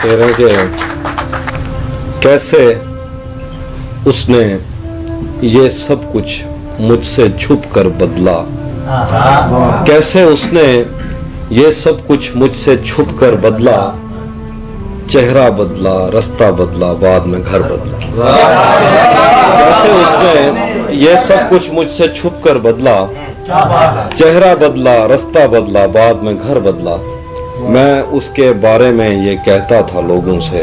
शेर है कि कैसे उसने ये सब कुछ मुझसे छुप कर बदला, कैसे उसने ये सब कुछ मुझसे छुप कर बदला, चेहरा बदला, रास्ता बदला, बाद में घर बदला। कैसे उसने ये सब कुछ मुझसे छुप कर बदला, चेहरा बदला, रास्ता बदला, बाद में घर बदला। मैं उसके बारे में ये कहता था लोगों से,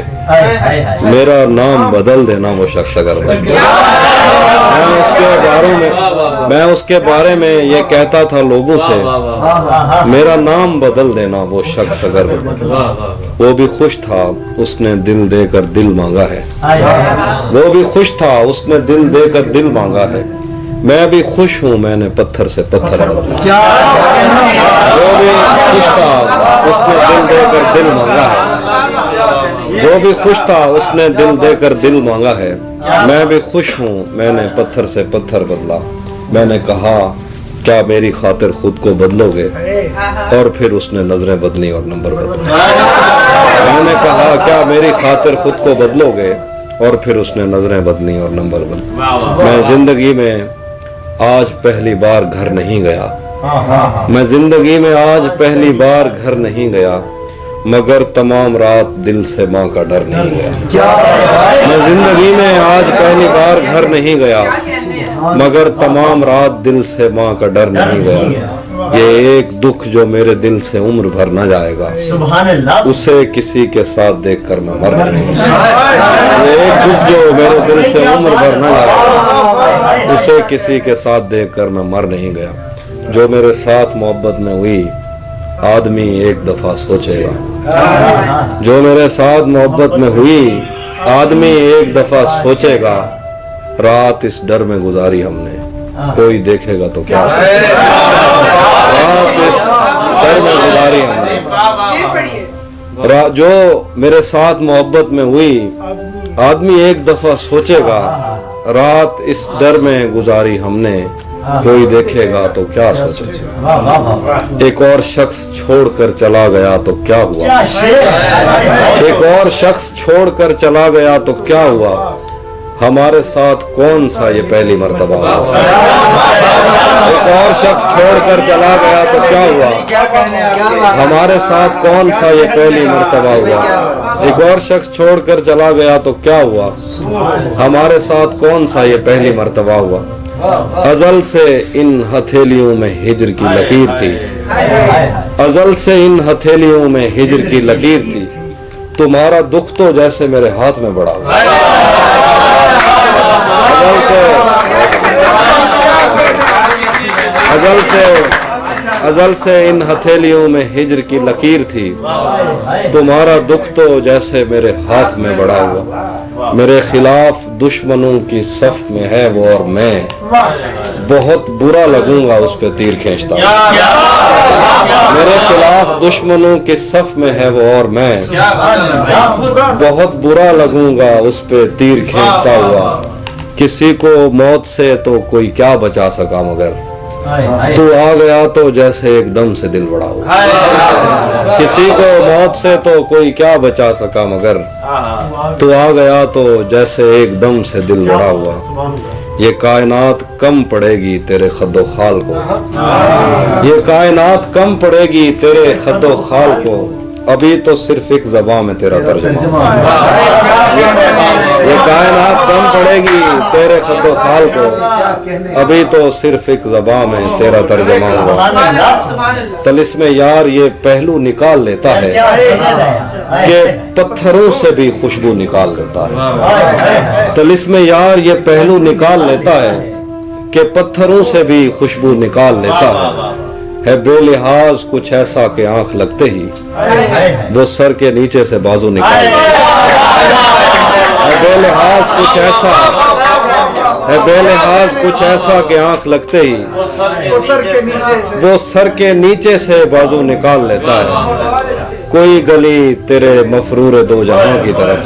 मेरा नाम बदल देना वो शख्स अगर बदला। मैं उसके बारे में ये कहता था लोगों से, मेरा नाम बदल देना वो शख्स अगर बदला। वो भी खुश था उसने दिल देकर दिल मांगा है, वो भी खुश था उसने दिल देकर दिल मांगा है। मैं भी खुश हूँ मैंने पत्थर से पत्थर बदला। वो भी खुश था उसने दिल देकर दिल मांगा है, वो भी खुश था उसने दिल देकर दिल मांगा है। मैं भी खुश हूँ मैंने पत्थर से पत्थर बदला। मैंने कहा क्या मेरी खातिर खुद को बदलोगे, और फिर उसने नजरें बदली और नंबर बदला। मैंने कहा क्या मेरी खातिर खुद को बदलोगे, और फिर उसने नजरें बदली और नंबर बदला। मैं जिंदगी में आज पहली बार घर नहीं गया, मैं जिंदगी में आज पहली बार घर नहीं गया, मगर तमाम रात दिल से माँ का डर नहीं गया। मैं जिंदगी में आज पहली बार घर नहीं गया, मगर तमाम रात दिल से माँ का डर नहीं गया। ये एक दुख जो मेरे दिल से उम्र भर न जाएगा, उसे किसी के साथ देखकर मैं मर नहीं। ये एक दुख जो मेरे दिल से उम्र भर न जाएगा, उसे किसी के साथ देखकर मैं मर नहीं गया। जो मेरे साथ मोहब्बत में हुई आदमी एक दफा सोचेगा, जो मेरे साथ मोहब्बत में हुई आदमी एक दफा सोचेगा, रात इस डर में गुजारी हमने, कोई देखेगा तो क्या सोचेगा। रात इस डर में गुजारी हमने, जो मेरे साथ मोहब्बत में हुई आदमी एक दफा सोचेगा, रात इस डर में गुजारी हमने, कोई देखेगा तो क्या सोचेगा। एक और शख्स छोड़कर चला गया तो क्या हुआ, एक और शख्स छोड़कर चला गया तो क्या हुआ, हमारे साथ कौन सा ये पहली मर्तबा हुआ। एक और शख्स छोड़कर चला गया तो क्या हुआ, हमारे साथ कौन सा ये पहली मर्तबा हुआ। एक और शख्स छोड़कर चला गया तो क्या हुआ, हमारे साथ कौन सा ये पहली मर्तबा हुआ। अजल से इन हथेलियों में हिज्र की लकीर थी, अजल से इन हथेलियों में हिज्र की लकीर थी, तुम्हारा दुख तो जैसे मेरे हाथ में बड़ा हुआ। अजल से इन हथेलियों में हिज्र की लकीर थी, तुम्हारा दुख तो जैसे मेरे हाथ में बड़ा हुआ। मेरे खिलाफ दुश्मनों की सफ में है वो और मैं, बहुत बुरा लगूंगा उस पे तीर खींचता। मेरे खिलाफ दुश्मनों की सफ में है वो और मैं, बहुत बुरा लगूंगा उस पे तीर खींचता हुआ। किसी को मौत से तो कोई क्या बचा सका, मगर तू आ गया तो जैसे एकदम से दिल बड़ा हुआ। किसी को मौत से तो कोई क्या बचा सका, मगर तू आ गया तो जैसे एकदम से दिल बड़ा हुआ। ये कायनात कम पड़ेगी तेरे खद्दो खाल को, ये कायनात कम पड़ेगी तेरे खद्दो खाल को, अभी तो सिर्फ एक ज़बान में तेरा तर्जुमा। ये कायनात कम पड़ेगी तेरे खद्दो खाल को, अभी तो सिर्फ एक ज़बान में तेरा तर्जुमा हुआ। तलिस्मे यार ये पहलू निकाल लेता है कि पत्थरों से भी खुशबू निकाल लेता है। तलिस्मे यार ये पहलू निकाल लेता है कि पत्थरों से भी खुशबू निकाल लेता है बेलिहाज कुछ ऐसा कि आंख लगते ही वो सर के नीचे से बाजू निकाल है। बेलिहाज कुछ ऐसा है, बेलिहाज कुछ ऐसा कि आंख लगते ही वो सर के नीचे से बाजू निकाल लेता है। कोई गली तेरे मफरूर दो जहां की तरफ,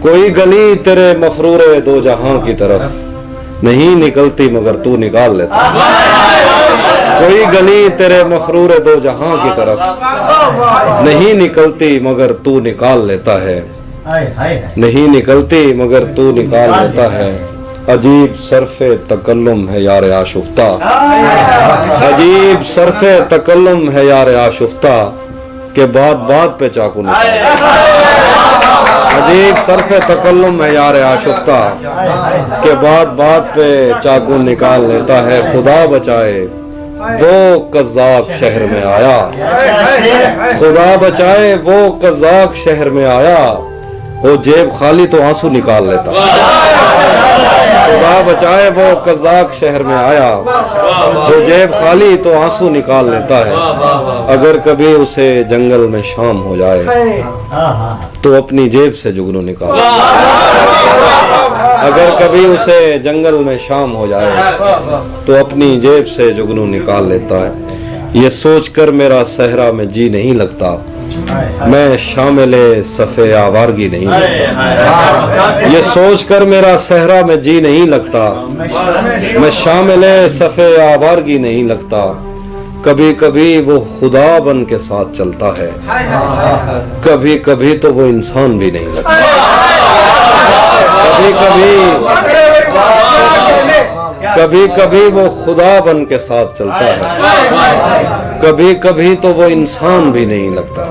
कोई गली तेरे मफरूर दो जहां की तरफ नहीं निकलती मगर तू निकाल लेता। कोई गली तेरे मफरूर दो जहां की तरफ नहीं निकलती मगर तू निकाल लेता है, नहीं निकलती मगर तू निकाल लेता है। अजीब सरफे तकल्लुम है यार आशुफ्ता, अजीब सरफे तकल्लुम है यार आशुफ्ता के बात बात पे चाकू निकाल। अजीब सरफे तकल्लुम है यार आशुफ्ता के बात बात पे चाकू निकाल लेता है। खुदा बचाए वो कज़्ज़ाब शहर में आया, खुदा बचाए वो कज़्ज़ाब शहर में आया, वो जेब खाली तो आंसू निकाल लेता। खुदा बचाए वो कज़्ज़ाब शहर में आया, वो जेब खाली तो आंसू निकाल लेता है। अगर कभी उसे जंगल में शाम हो जाए तो अपनी जेब से जुगनू निकाल, अगर कभी उसे जंगल में शाम हो जाए तो अपनी जेब से जुगनू निकाल लेता है। ये सोचकर मेरा सहरा में जी नहीं लगता, मैं शामिले सफ़े आवारगी नहीं लगता। ये सोचकर मेरा सहरा में जी नहीं लगता, मैं शामिले सफ़े आवारगी नहीं लगता। कभी कभी वो खुदा बन के साथ चलता है, कभी कभी तो वो इंसान भी नहीं लगता। कभी कभी वो खुदा बन के साथ चलता है, कभी कभी तो वो इंसान भी नहीं लगता।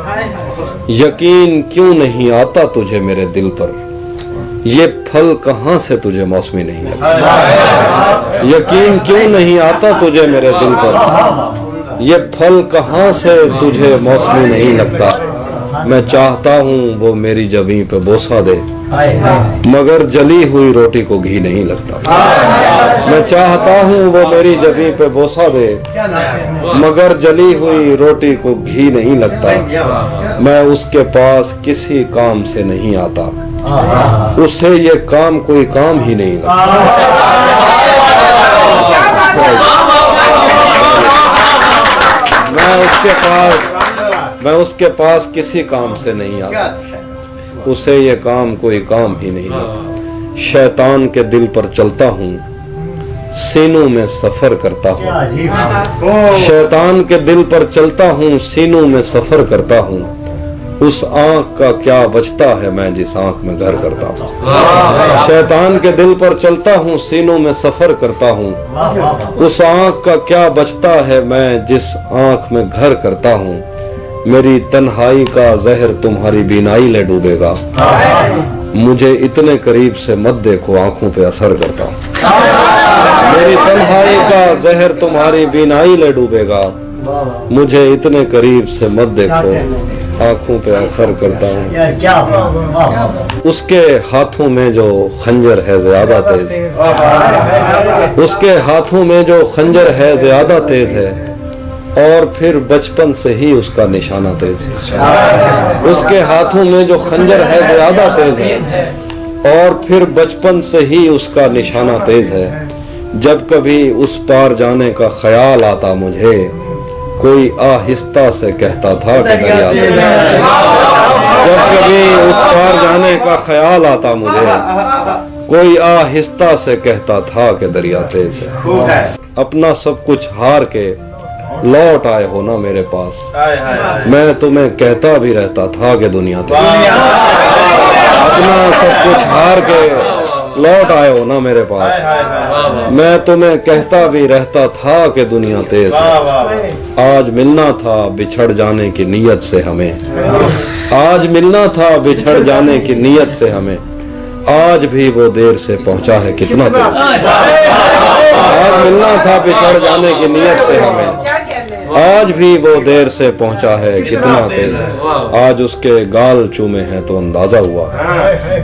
यकीन क्यों नहीं आता तुझे मेरे दिल पर, ये फल कहाँ से तुझे मौसमी नहीं लगता। यकीन क्यों नहीं आता तुझे मेरे दिल पर, ये फल कहाँ से तुझे मौसमी नहीं लगता। मैं चाहता हूँ वो मेरी जबीं पे बोसा दे, मगर जली हुई रोटी को घी नहीं लगता। मैं चाहता हूँ वो मेरी जबीं पे बोसा दे, मगर जली हुई रोटी को घी नहीं लगता। मैं उसके पास किसी काम से नहीं आता, उसे ये काम कोई काम ही नहीं लगता। मैं उसके पास किसी काम से नहीं आता, उसे ये काम कोई काम ही नहीं लगता। शैतान के दिल पर चलता हूँ, सीनों में सफर करता हूँ। शैतान के दिल पर चलता हूँ, सीनों में सफर करता हूँ। उस आँख का क्या बचता है मैं जिस आँख में घर करता हूँ। शैतान के दिल पर चलता हूँ, सीनों में सफर करता हूँ। उस आँख का क्या बचता है मैं जिस आँख में घर करता हूँ। मेरी तन्हाई का जहर तुम्हारी बीनाई ले डूबेगा, मुझे इतने करीब से मत देखो आंखों पे असर करता हूँ। मेरी तन्हाई का जहर तुम्हारी बीनाई ले डूबेगा, मुझे इतने करीब से मत देखो आंखों पे असर करता हूँ। उसके हाथों में जो खंजर है ज्यादा तेज, उसके हाथों में जो खंजर है ज्यादा तेज है, और फिर बचपन से ही उसका निशाना तेज है। उसके हाथों में जो खंजर है ज्यादा तेज है, और फिर बचपन से ही उसका निशाना तेज है। जब कभी उस पार जाने का ख्याल आता मुझे, कोई आहिस्ता से कहता था कि दरिया तेज है। जब कभी उस पार जाने का ख्याल आता मुझे, कोई आहिस्ता से कहता था कि दरिया तेज है। अपना सब कुछ हार के लौट आए हो ना मेरे पास, मैं तुम्हें कहता भी रहता था कि दुनिया तेज है। अपना सब कुछ हार के लौट आए हो ना मेरे पास, मैं तुम्हें कहता भी रहता था कि दुनिया तेज है। आज मिलना था बिछड़ जाने की नीयत से हमें, आज मिलना था बिछड़ जाने की नीयत से हमें, आज भी वो देर से पहुंचा है कितना तेज। आज मिलना था बिछड़ जाने की नीयत से हमें, आज भी वो देर से पहुंचा है कितना तेज है। आज उसके गाल चूमे हैं तो अंदाजा हुआ,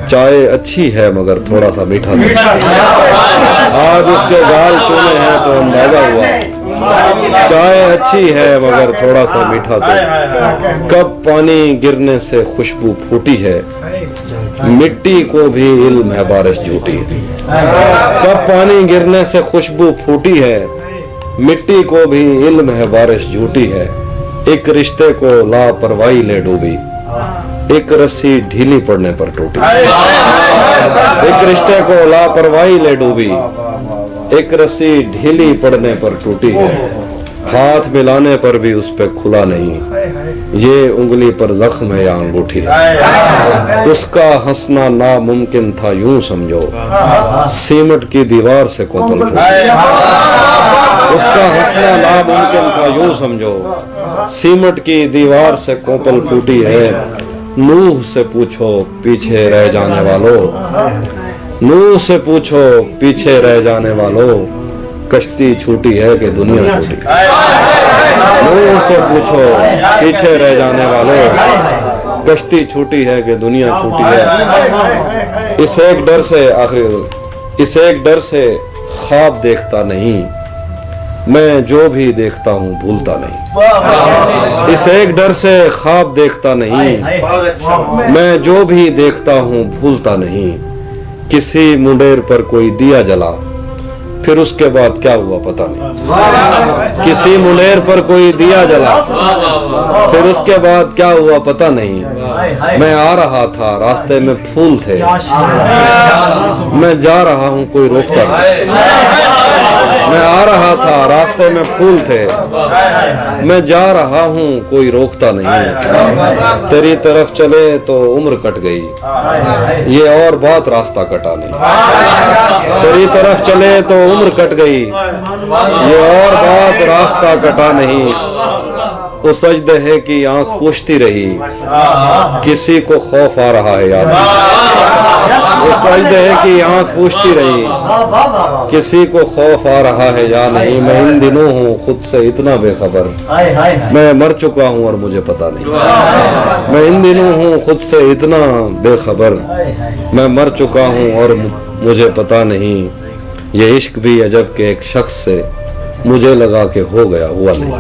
चाय अच्छी है मगर थोड़ा सा मीठा तेज। आज उसके गाल चूमे हैं तो अंदाजा हुआ, चाय अच्छी है मगर थोड़ा सा मीठा तेज। कब पानी गिरने से खुशबू फूटी है, मिट्टी को भी इल्म है बारिश झूठी है। कब पानी गिरने से खुशबू फूटी है, मिट्टी को भी इल्म है बारिश झूठी है। एक रिश्ते को लापरवाही ले डूबी, एक रस्सी ढीली पड़ने पर टूटी। एक रिश्ते को लापरवाही ले डूबी, एक रस्सी ढीली पड़ने पर टूटी है। हाथ मिलाने पर भी उस पे खुला नहीं, ये उंगली पर जख्म है या अंगूठी है। उसका हंसना नामुमकिन था यूं समझो, सीमेंट की दीवार से कोपल फूटी। उसका हंसना नामुमकिन था यूं समझो, सीमेंट की दीवार से कोपल फूटी है। नूह से पूछो पीछे रह जाने वालों, नूह से पूछो पीछे रह जाने वालों, कश्ती छूटी है कि दुनिया छूटी। नूह से पूछो पीछे रह जाने वालों, कश्ती छूटी है कि दुनिया छूटी है। इस एक डर से आखिरी, इस एक डर से ख्वाब देखता नहीं, मैं जो भी देखता हूँ भूलता नहीं। इस एक डर से ख्वाब देखता नहीं, मैं जो भी देखता हूँ भूलता नहीं। किसी मुंडेर पर कोई दिया जला, फिर उसके बाद क्या हुआ पता नहीं। किसी मुंडेर पर कोई दिया जला, फिर उसके बाद क्या हुआ पता नहीं। मैं आ रहा था रास्ते में फूल थे, मैं जा रहा हूँ कोई रोकता नहीं। मैं आ रहा था रास्ते में फूल थे, मैं जा रहा हूँ कोई रोकता नहीं। तेरी तरफ चले तो उम्र कट गई, ये और बात रास्ता कटा नहीं। तेरी तरफ चले तो उम्र कट गई, ये और बात रास्ता कटा नहीं। वो सजदे है कि आंख पूछती रही, किसी को खौफ आ रहा है याद। वो सजदे है कि आंख पूछती रही, किसी को खौफ आ रहा है या नहीं। मैं इन दिनों हूँ खुद से इतना बेखबर, मैं मर चुका हूँ और मुझे पता नहीं। मैं इन दिनों हूँ खुद से इतना बेखबर, मैं मर चुका हूँ और मुझे पता नहीं। ये इश्क भी अजब के एक शख्स से मुझे लगा के हो गया हुआ नहीं।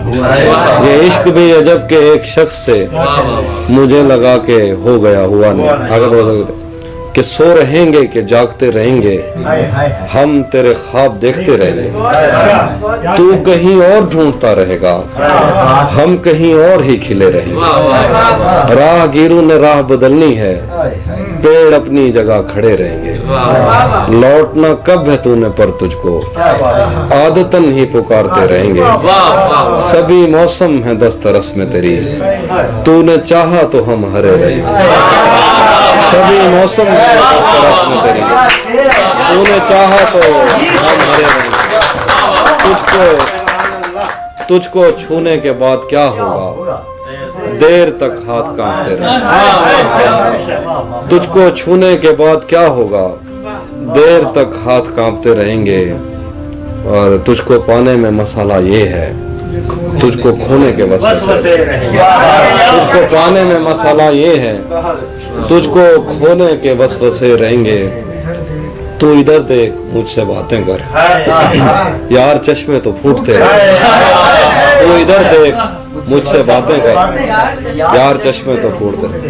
ये इश्क भी अजब के एक शख्स से मुझे लगा के हो गया हुआ नहीं। आगे बढ़ सकते कि सो रहेंगे कि जागते रहेंगे, हम तेरे ख्वाब देखते रहेंगे। तू कहीं और ढूंढता रहेगा, हम कहीं और ही खिले रहेंगे। राहगीरों ने राह बदलनी है, पेड़ अपनी जगह खड़े रहेंगे। लौटना कब है तूने पर तुझको, आदतन ही पुकारते रहेंगे। सभी मौसम है दस्तरस में तेरी, तूने चाहा तो हम हरे रहेंगे। सभी मौसम है दस्तरस में तेरी, तूने चाहा तो हम हरे रहेंगे। तुझको छूने के बाद क्या होगा, देर तक हाथ कांपते रहेंगे। तुझको छूने के बाद क्या होगा, देर तक हाथ कांपते रहेंगे। और तुझको पाने में मसाला ये है, तुझको खोने के वसवसे। तुझको पाने में मसाला ये है, तुझको खोने के वसवसे रहेंगे। तू इधर देख मुझसे बातें कर, यार चश्मे तो फूटते हैं। तू इधर देख मुझसे बातें कर, यार चश्मे तो फूटते हैं।